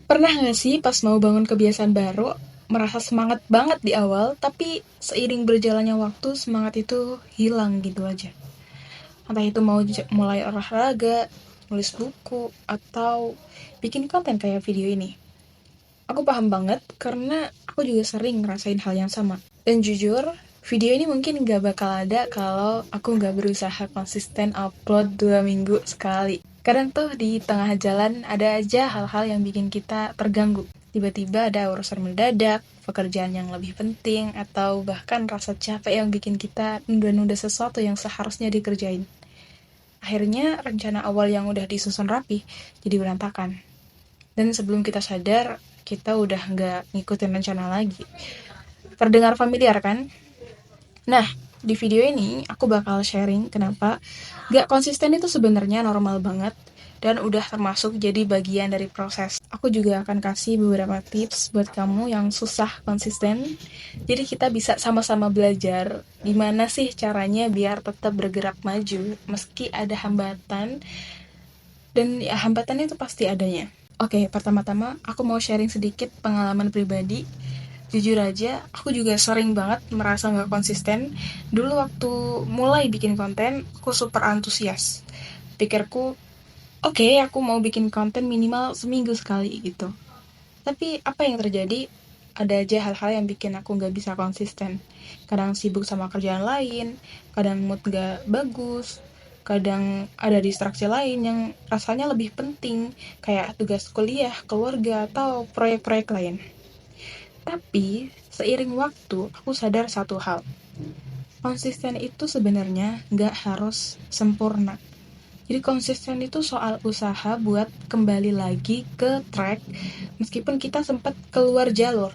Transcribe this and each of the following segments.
Pernah nggak sih pas mau bangun kebiasaan baru, merasa semangat banget di awal, tapi seiring berjalannya waktu semangat itu hilang gitu aja. Entah itu mau mulai olahraga, nulis buku, atau bikin konten kayak video ini. Aku paham banget karena aku juga sering ngerasain hal yang sama. Dan jujur, video ini mungkin nggak bakal ada kalau aku nggak berusaha konsisten upload 2 minggu sekali. Kadang tuh di tengah jalan ada aja hal-hal yang bikin kita terganggu. Tiba-tiba ada urusan mendadak, pekerjaan yang lebih penting, atau bahkan rasa capek yang bikin kita nunda-nunda sesuatu yang seharusnya dikerjain. Akhirnya rencana awal yang udah disusun rapi jadi berantakan. Dan sebelum kita sadar, kita udah nggak ngikutin rencana lagi. Terdengar familiar kan? Nah, di video ini aku bakal sharing kenapa gak konsisten itu sebenarnya normal banget dan udah termasuk jadi bagian dari proses. Aku juga akan kasih beberapa tips buat kamu yang susah konsisten. Jadi kita bisa sama-sama belajar gimana sih caranya biar tetap bergerak maju meski ada hambatan, dan ya hambatan itu pasti adanya. Oke, pertama-tama aku mau sharing sedikit pengalaman pribadi. Jujur aja, aku juga sering banget merasa gak konsisten. Dulu waktu mulai bikin konten, aku super antusias. Pikirku, oke, aku mau bikin konten minimal seminggu sekali gitu. Tapi apa yang terjadi? Ada aja hal-hal yang bikin aku gak bisa konsisten. Kadang sibuk sama kerjaan lain, kadang mood gak bagus, kadang ada distraksi lain yang rasanya lebih penting, kayak tugas kuliah, keluarga, atau proyek-proyek lain. Tapi, seiring waktu, aku sadar satu hal. Konsisten itu sebenarnya nggak harus sempurna. Jadi konsisten itu soal usaha buat kembali lagi ke track meskipun kita sempat keluar jalur.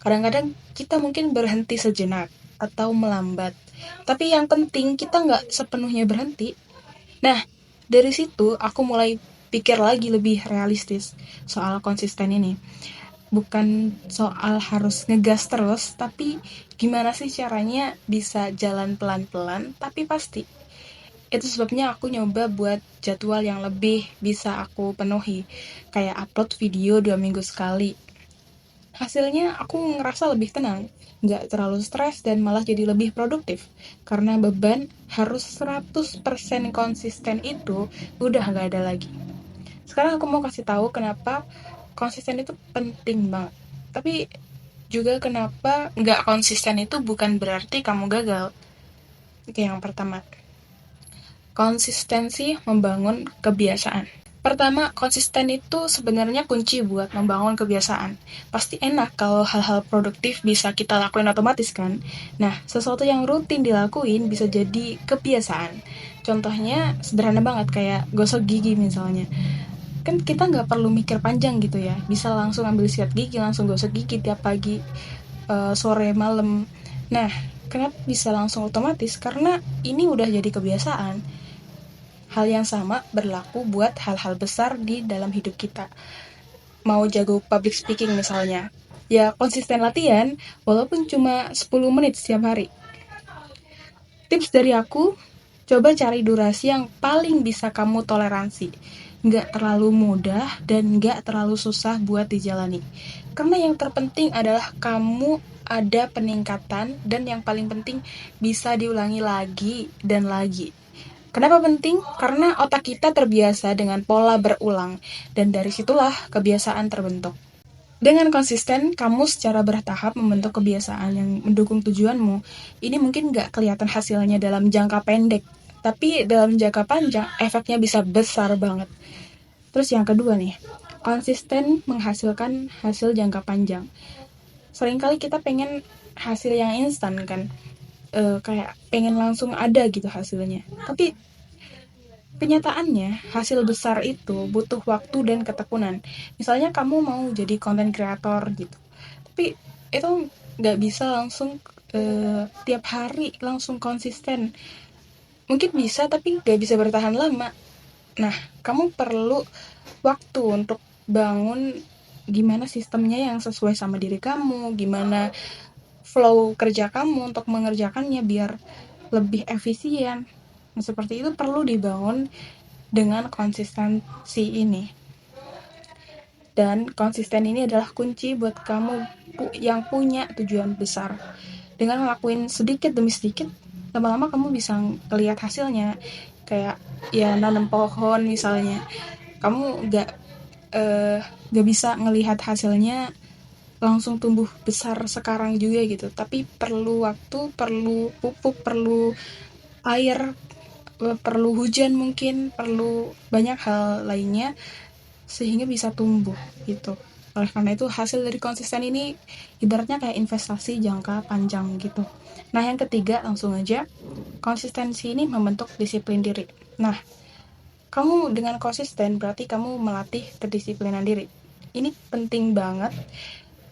Kadang-kadang kita mungkin berhenti sejenak atau melambat. Tapi yang penting kita nggak sepenuhnya berhenti. Nah, dari situ aku mulai pikir lagi lebih realistis soal konsisten ini. Bukan soal harus ngegas terus, tapi gimana sih caranya bisa jalan pelan-pelan tapi pasti. Itu sebabnya aku nyoba buat jadwal yang lebih bisa aku penuhi, kayak upload video 2 minggu sekali. Hasilnya aku ngerasa lebih tenang, nggak terlalu stres dan malah jadi lebih produktif. Karena beban harus 100% konsisten itu udah nggak ada lagi. Sekarang aku mau kasih tahu kenapa konsisten itu penting banget. Tapi juga kenapa nggak konsisten itu bukan berarti kamu gagal. Oke, yang pertama, konsistensi membangun kebiasaan. Pertama, konsisten itu sebenarnya kunci buat membangun kebiasaan. Pasti enak kalau hal-hal produktif bisa kita lakuin otomatis kan? Nah, sesuatu yang rutin dilakuin bisa jadi kebiasaan. Contohnya sederhana banget kayak gosok gigi misalnya. Kan kita nggak perlu mikir panjang gitu ya, bisa langsung ambil sikat gigi, langsung gosok gigi tiap pagi, sore, malam. Nah, kenapa bisa langsung otomatis? Karena ini udah jadi kebiasaan. Hal yang sama berlaku buat hal-hal besar di dalam hidup kita. Mau jago public speaking misalnya, ya konsisten latihan walaupun cuma 10 menit setiap hari. Tips dari aku, coba cari durasi yang paling bisa kamu toleransi. Nggak terlalu mudah dan nggak terlalu susah buat dijalani. Karena yang terpenting adalah kamu ada peningkatan dan yang paling penting bisa diulangi lagi dan lagi. Kenapa penting? Karena otak kita terbiasa dengan pola berulang dan dari situlah kebiasaan terbentuk. Dengan konsisten, kamu secara bertahap membentuk kebiasaan yang mendukung tujuanmu. Ini mungkin nggak kelihatan hasilnya dalam jangka pendek, tapi dalam jangka panjang efeknya bisa besar banget. Terus yang kedua nih, konsisten menghasilkan hasil jangka panjang. Seringkali kita pengen hasil yang instan kan, kayak pengen langsung ada gitu hasilnya. Tapi kenyataannya, hasil besar itu butuh waktu dan ketekunan. Misalnya kamu mau jadi content creator gitu, tapi itu nggak bisa langsung tiap hari langsung konsisten. Mungkin bisa, tapi nggak bisa bertahan lama. Nah, kamu perlu waktu untuk bangun gimana sistemnya yang sesuai sama diri kamu, gimana flow kerja kamu untuk mengerjakannya biar lebih efisien. Nah, seperti itu perlu dibangun dengan konsistensi ini. Dan konsisten ini adalah kunci buat kamu yang punya tujuan besar. Dengan ngelakuin sedikit demi sedikit, lama-lama kamu bisa lihat hasilnya. Kayak ya nanam pohon misalnya, kamu gak bisa ngelihat hasilnya langsung tumbuh besar sekarang juga gitu, tapi perlu waktu, perlu pupuk, perlu air, perlu hujan, mungkin perlu banyak hal lainnya sehingga bisa tumbuh gitu. Oleh karena itu hasil dari konsisten ini ibaratnya kayak investasi jangka panjang gitu. Nah yang ketiga, langsung aja, konsistensi ini membentuk disiplin diri. Nah, kamu dengan konsisten berarti kamu melatih kedisiplinan diri. Ini penting banget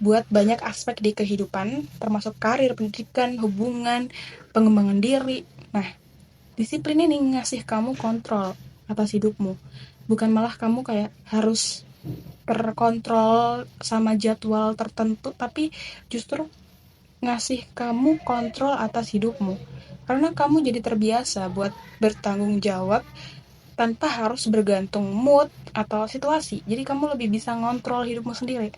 buat banyak aspek di kehidupan, termasuk karir, pendidikan, hubungan, pengembangan diri. Nah, disiplin ini ngasih kamu kontrol atas hidupmu. Bukan malah kamu kayak harus terkontrol sama jadwal tertentu, tapi justru ngasih kamu kontrol atas hidupmu. Karena kamu jadi terbiasa buat bertanggung jawab tanpa harus bergantung mood atau situasi. Jadi kamu lebih bisa ngontrol hidupmu sendiri.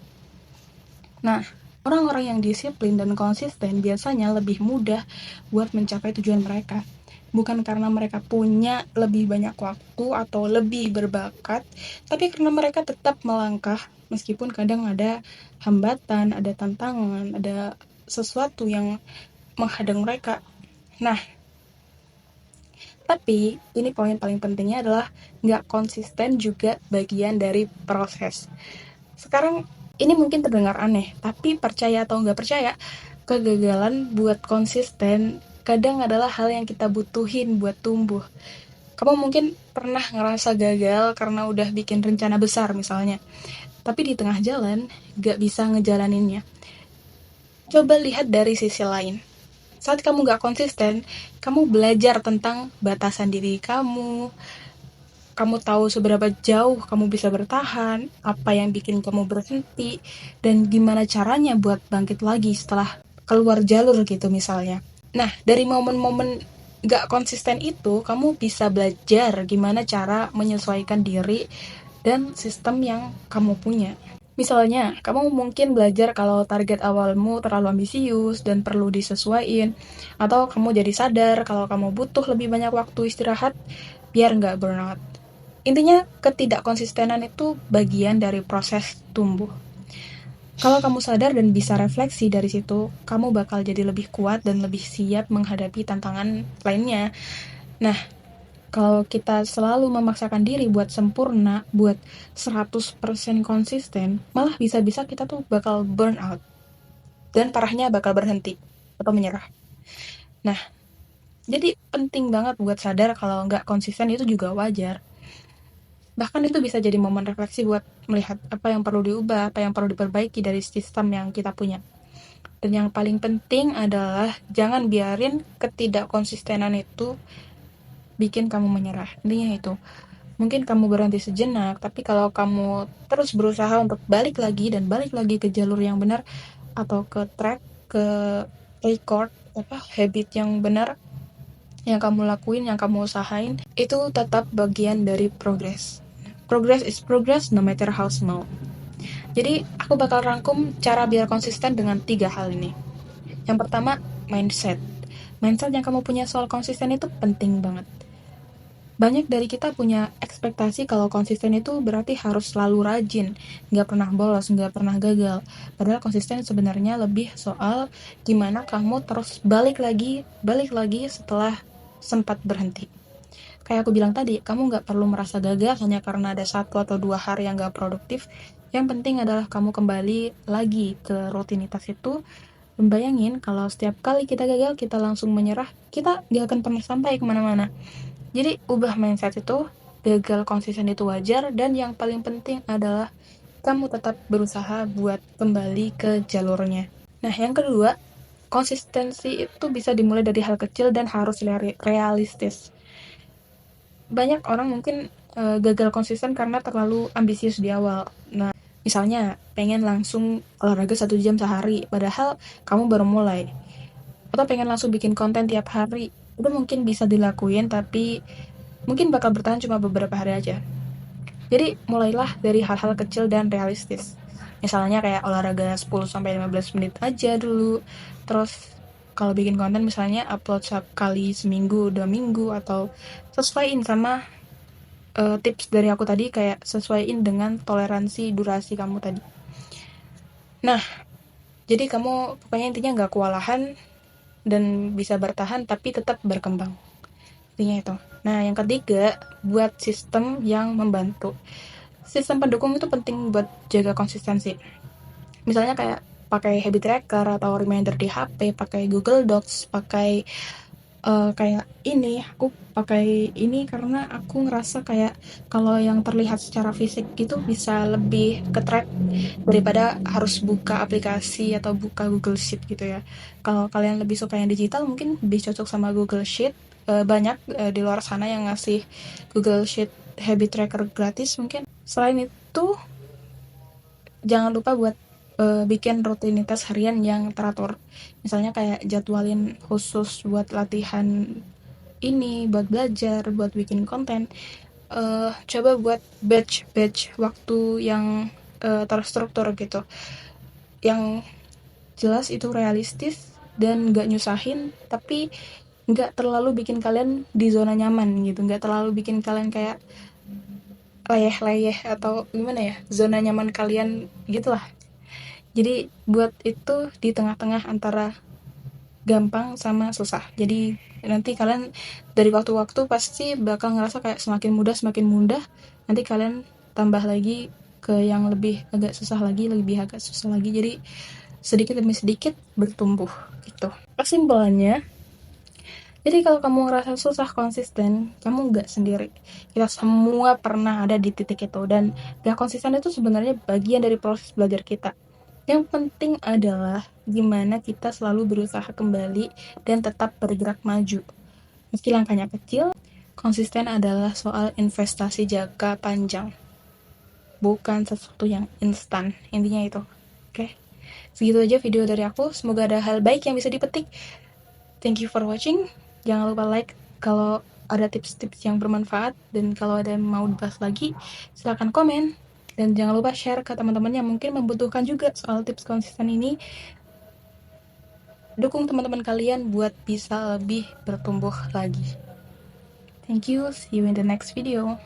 Nah, orang-orang yang disiplin dan konsisten biasanya lebih mudah buat mencapai tujuan mereka. Bukan karena mereka punya lebih banyak waktu atau lebih berbakat, tapi karena mereka tetap melangkah meskipun kadang ada hambatan, ada tantangan, ada sesuatu yang menghadang mereka. Nah, tapi ini poin paling pentingnya adalah nggak konsisten juga bagian dari proses. Sekarang ini mungkin terdengar aneh, tapi percaya atau nggak percaya, kegagalan buat konsisten kadang adalah hal yang kita butuhin buat tumbuh. Kamu mungkin pernah ngerasa gagal karena udah bikin rencana besar misalnya, tapi di tengah jalan nggak bisa ngejalaninnya. Coba lihat dari sisi lain. Saat kamu nggak konsisten, kamu belajar tentang batasan diri kamu tahu seberapa jauh kamu bisa bertahan, apa yang bikin kamu berhenti, dan gimana caranya buat bangkit lagi setelah keluar jalur gitu misalnya. Nah, dari momen-momen gak konsisten itu, kamu bisa belajar gimana cara menyesuaikan diri dan sistem yang kamu punya. Misalnya, kamu mungkin belajar kalau target awalmu terlalu ambisius dan perlu disesuaikan, atau kamu jadi sadar kalau kamu butuh lebih banyak waktu istirahat biar nggak burnout. Intinya, ketidakkonsistenan itu bagian dari proses tumbuh. Kalau kamu sadar dan bisa refleksi dari situ, kamu bakal jadi lebih kuat dan lebih siap menghadapi tantangan lainnya. Nah, kalau kita selalu memaksakan diri buat sempurna, buat 100% konsisten, malah bisa-bisa kita tuh bakal burn out. Dan parahnya bakal berhenti atau menyerah. Nah, jadi penting banget buat sadar kalau nggak konsisten itu juga wajar. Bahkan itu bisa jadi momen refleksi buat melihat apa yang perlu diubah, apa yang perlu diperbaiki dari sistem yang kita punya. Dan yang paling penting adalah jangan biarin ketidakkonsistenan itu bikin kamu menyerah. Intinya itu. Mungkin kamu berhenti sejenak, tapi kalau kamu terus berusaha untuk balik lagi dan balik lagi ke jalur yang benar atau ke track, ke record, habit yang benar yang kamu lakuin, yang kamu usahain, itu tetap bagian dari progress. Progress is progress no matter how small. Jadi aku bakal rangkum cara biar konsisten dengan 3 hal ini. Yang pertama, mindset. Mindset yang kamu punya soal konsisten itu penting banget. Banyak dari kita punya ekspektasi kalau konsisten itu berarti harus selalu rajin, nggak pernah bolos, nggak pernah gagal. Padahal konsisten sebenarnya lebih soal gimana kamu terus balik lagi setelah sempat berhenti. Kayak aku bilang tadi, kamu nggak perlu merasa gagal hanya karena ada 1 atau 2 hari yang nggak produktif. Yang penting adalah kamu kembali lagi ke rutinitas itu. Membayangin kalau setiap kali kita gagal, kita langsung menyerah, kita nggak akan pernah sampai kemana-mana. Jadi ubah mindset itu, gagal konsisten itu wajar, dan yang paling penting adalah kamu tetap berusaha buat kembali ke jalurnya. Nah, yang kedua, konsistensi itu bisa dimulai dari hal kecil dan harus realistis. Banyak orang mungkin gagal konsisten karena terlalu ambisius di awal. Nah, misalnya pengen langsung olahraga 1 jam sehari, padahal kamu baru mulai. Atau pengen langsung bikin konten tiap hari, itu mungkin bisa dilakuin, tapi mungkin bakal bertahan cuma beberapa hari aja. Jadi mulailah dari hal-hal kecil dan realistis. Misalnya kayak olahraga 10-15 menit aja dulu. Terus kalau bikin konten misalnya upload sekali seminggu, 2 minggu, atau sesuaiin sama tips dari aku tadi, kayak sesuaiin dengan toleransi durasi kamu tadi. Nah, jadi kamu pokoknya intinya nggak kewalahan dan bisa bertahan tapi tetap berkembang. Intinya itu. Nah, yang ketiga, buat sistem yang membantu. Sistem pendukung itu penting buat jaga konsistensi. Misalnya kayak pakai habit tracker atau reminder di HP, pakai Google Docs, pakai kayak ini, aku pakai ini karena aku ngerasa kayak kalau yang terlihat secara fisik gitu bisa lebih ke track daripada harus buka aplikasi atau buka Google Sheet gitu ya. Kalau kalian lebih suka yang digital mungkin lebih cocok sama Google Sheet. Banyak di luar sana yang ngasih Google Sheet habit tracker gratis mungkin. Selain itu, jangan lupa buat bikin rutinitas harian yang teratur. Misalnya kayak jadwalin khusus buat latihan ini, buat belajar, buat bikin konten. Coba buat batch waktu yang terstruktur gitu, yang jelas itu realistis dan nggak nyusahin, tapi nggak terlalu bikin kalian di zona nyaman gitu, nggak terlalu bikin kalian kayak leyeh-leyeh atau gimana ya, zona nyaman kalian gitulah. Jadi buat itu di tengah-tengah antara gampang sama susah. Jadi nanti kalian dari waktu-waktu pasti bakal ngerasa kayak semakin mudah, nanti kalian tambah lagi ke yang lebih agak susah lagi, lebih agak susah lagi. Jadi sedikit demi sedikit bertumbuh gitu. Kesimpulannya, jadi kalau kamu ngerasa susah konsisten, kamu nggak sendiri. Kita semua pernah ada di titik itu, dan gak konsisten itu sebenarnya bagian dari proses belajar kita. Yang penting adalah gimana kita selalu berusaha kembali dan tetap bergerak maju. Meski langkahnya kecil, konsisten adalah soal investasi jangka panjang, bukan sesuatu yang instan. Intinya itu. Oke? Segitu aja video dari aku. Semoga ada hal baik yang bisa dipetik. Thank you for watching. Jangan lupa like kalau ada tips-tips yang bermanfaat, dan kalau ada yang mau dibahas lagi, silahkan komen. Dan jangan lupa share ke teman-teman yang mungkin membutuhkan juga soal tips konsisten ini. Dukung teman-teman kalian buat bisa lebih bertumbuh lagi. Thank you, see you in the next video.